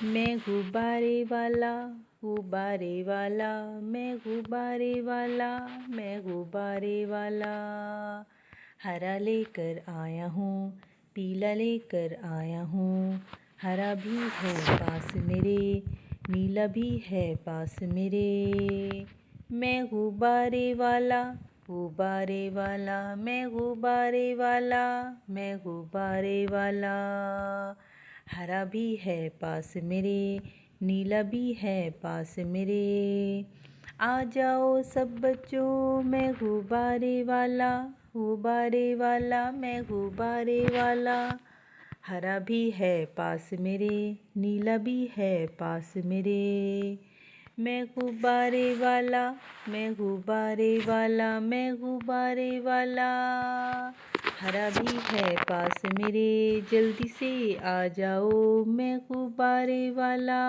मैं गुब्बारे वाला, गुब्बारे वाला, मैं गुब्बारे वाला, मैं गुब्बारे वाला। हरा लेकर आया हूँ, पीला लेकर आया हूँ। हरा भी है पास मेरे, नीला भी है पास मेरे। मैं गुब्बारे वाला, गुब्बारे वाला, मैं गुब्बारे वाला, मैं गुब्बारे वाला। हरा भी है पास मेरे, नीला भी है पास मेरे। आ जाओ सब बच्चों, मैं गुब्बारे वाला, गुब्बारे वाला, मैं गुब्बारे वाला। हरा भी है पास मेरे, नीला भी है पास मेरे। मैं गुब्बारे वाला, मैं गुब्बारे वाला, मैं गुब्बारे वाला। हरा भी है पास मेरे, जल्दी से आ जाओ, मैं गुब्बारे वाला।